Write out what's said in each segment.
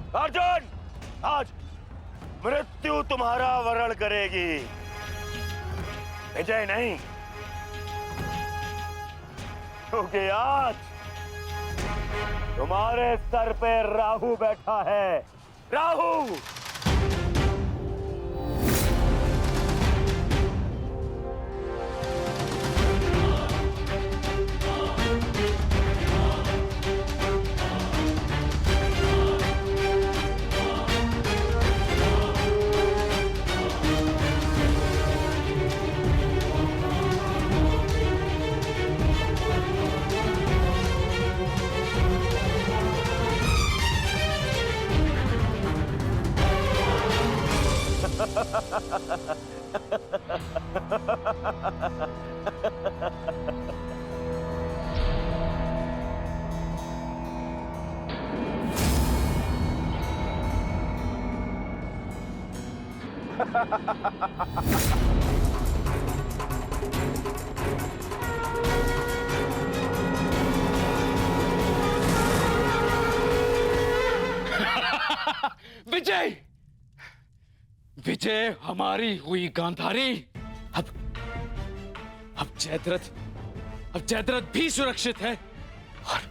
अर्जुन, आज मृत्यु तुम्हारा वरण करेगी, विजय नहीं। क्योंकि आज तुम्हारे सर पे राहु बैठा है। राहु! विजय! विजय हमारी हुई गांधारी। अब जयद्रथ भी सुरक्षित है और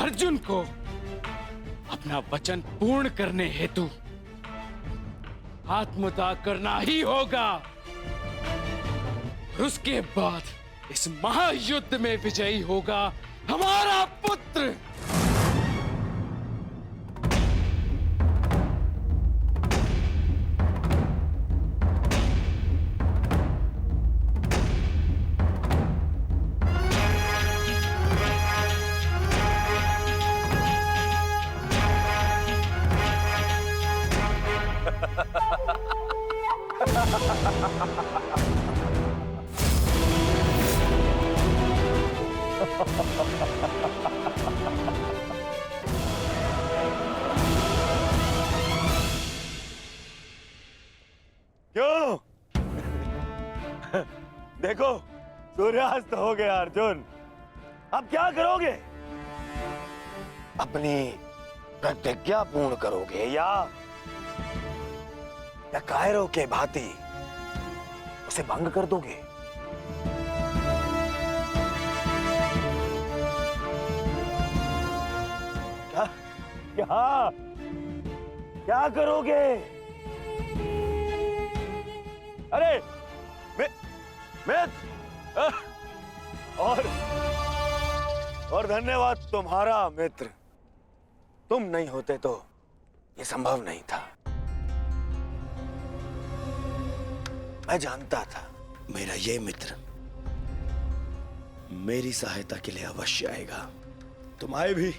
अर्जुन को अपना वचन पूर्ण करने हेतु आत्मदाह करना ही होगा। और उसके बाद इस महायुद्ध में विजयी होगा हमारा पुत्र। क्यों? देखो, सूर्यास्त हो गया अर्जुन। अब क्या करोगे? अपनी प्रतिज्ञा पूर्ण करोगे या कायरों के भांति उसे भंग कर दोगे? क्या क्या क्या करोगे? अरे मित्र, और धन्यवाद तुम्हारा मित्र। तुम नहीं होते तो ये संभव नहीं था। मैं जानता था मेरा ये मित्र मेरी सहायता के लिए अवश्य आएगा। तुम आए भी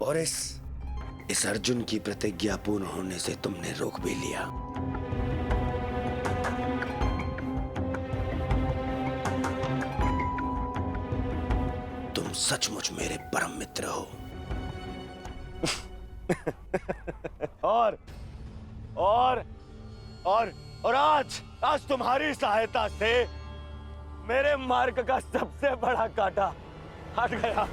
और इस अर्जुन की प्रतिज्ञा पूर्ण होने से तुमने रोक भी लिया। तुम सचमुच मेरे परम मित्र हो। और आज तुम्हारी सहायता से मेरे मार्ग का सबसे बड़ा कांटा हट गया।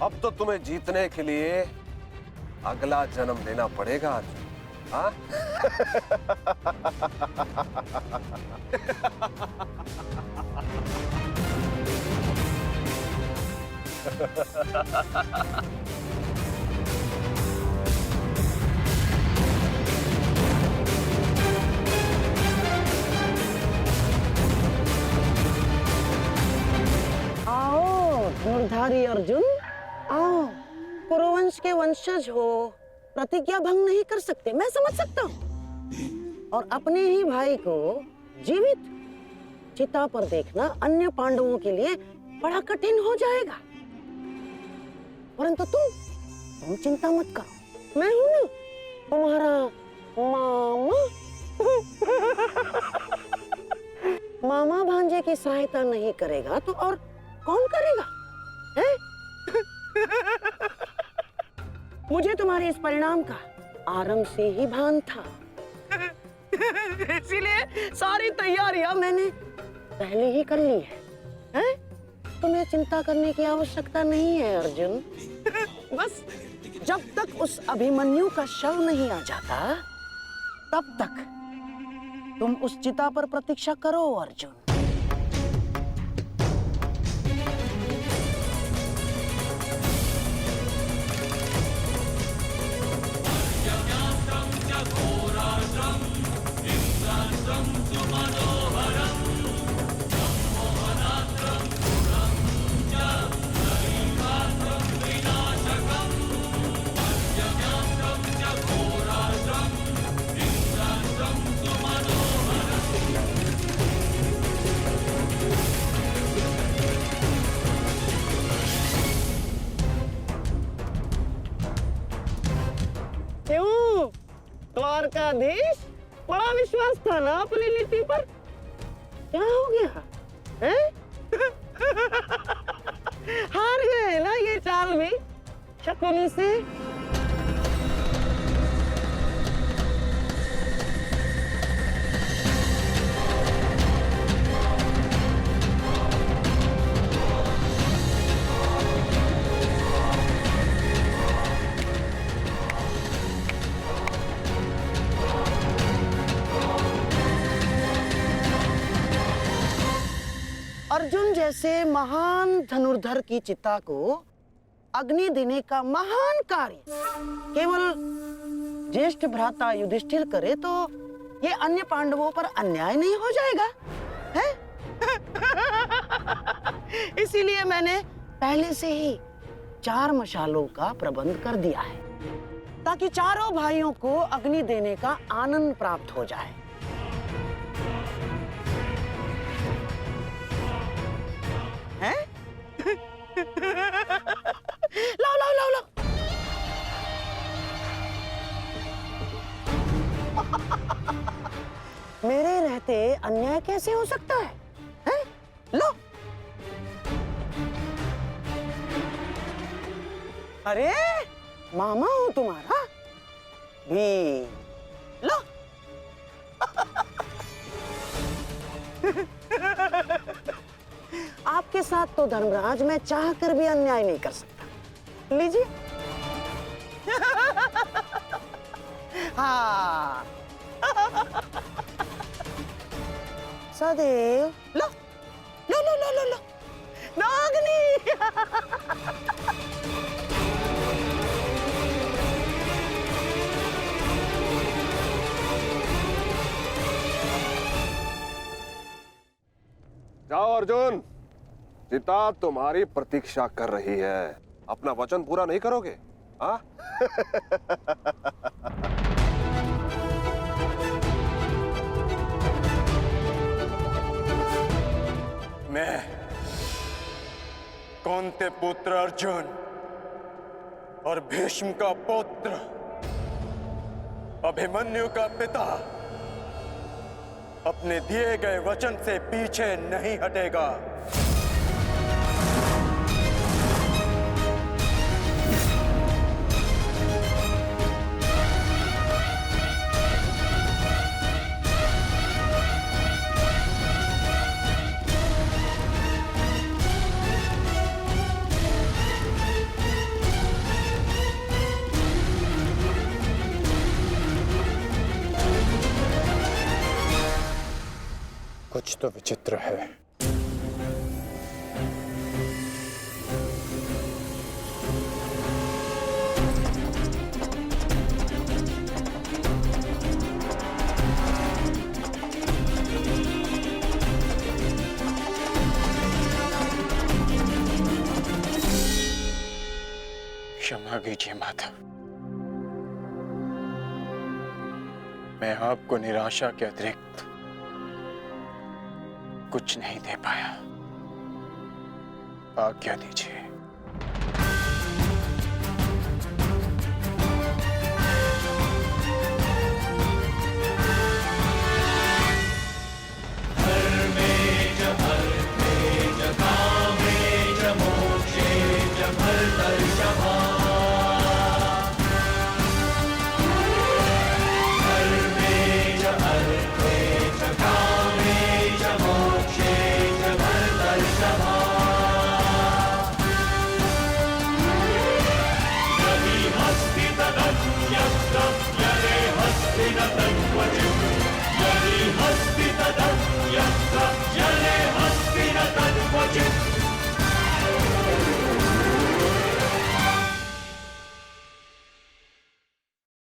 अब तो तुम्हें जीतने के लिए अगला जन्म लेना पड़ेगा अर्जुन। हाँ? आओ धनुर्धारी अर्जुन, आओ। कुरुवंश के वंशज हो, प्रतिज्ञा भंग नहीं कर सकते, मैं समझ सकता हूँ। और अपने ही भाई को जीवित चिता पर देखना अन्य पांडवों के लिए बड़ा कठिन हो जाएगा। परंतु तुम चिंता मत करो, मैं हूं ना तुम्हारा मामा। मामा भांजे की सहायता नहीं करेगा तो और कौन करेगा? है? मुझे तुम्हारे इस परिणाम का आरंभ से ही भान था। इसीलिए सारी तैयारियां मैंने पहले ही कर ली है? तुम्हें चिंता करने की आवश्यकता नहीं है अर्जुन। बस जब तक उस अभिमन्यु का शव नहीं आ जाता तब तक तुम उस चिता पर प्रतीक्षा करो अर्जुन। क्यों द्वारकाधीश, बड़ा विश्वास था ना अपनी नीति पर? क्या हो गया है? हार गए ना ये चाल भी शकुनी से? अर्जुन जैसे महान धनुर्धर की चिता को अग्नि देने का महान कार्य केवल ज्येष्ठ भ्राता युधिष्ठिर करे तो ये अन्य पांडवों पर अन्याय नहीं हो जाएगा है? इसीलिए मैंने पहले से ही 4 मशालों का प्रबंध कर दिया है ताकि चारों भाइयों को अग्नि देने का आनंद प्राप्त हो जाए। हैं? लाओ लाओ लाओ लाओ। मेरे रहते अन्याय कैसे हो सकता है? हैं? लो। अरे मामा हूं तुम्हारा भी, लो। आपके साथ तो धर्मराज मैं चाह कर भी अन्याय नहीं कर सकता। लीजिए। हाँ। सदैव लो लो लो लो लो लो नागनी। जाओ अर्जुन, चिता तुम्हारी प्रतीक्षा कर रही है। अपना वचन पूरा नहीं करोगे? हाँ? मैं कौनते पुत्र अर्जुन और भीष्म का पुत्र अभिमन्यु का पिता अपने दिए गए वचन से पीछे नहीं हटेगा। कुछ तो विचित्र है। क्षमा कीजिए माता, मैं आपको निराशा के अतिरिक्त कुछ नहीं दे पाया। आज्ञा दीजिए। जीत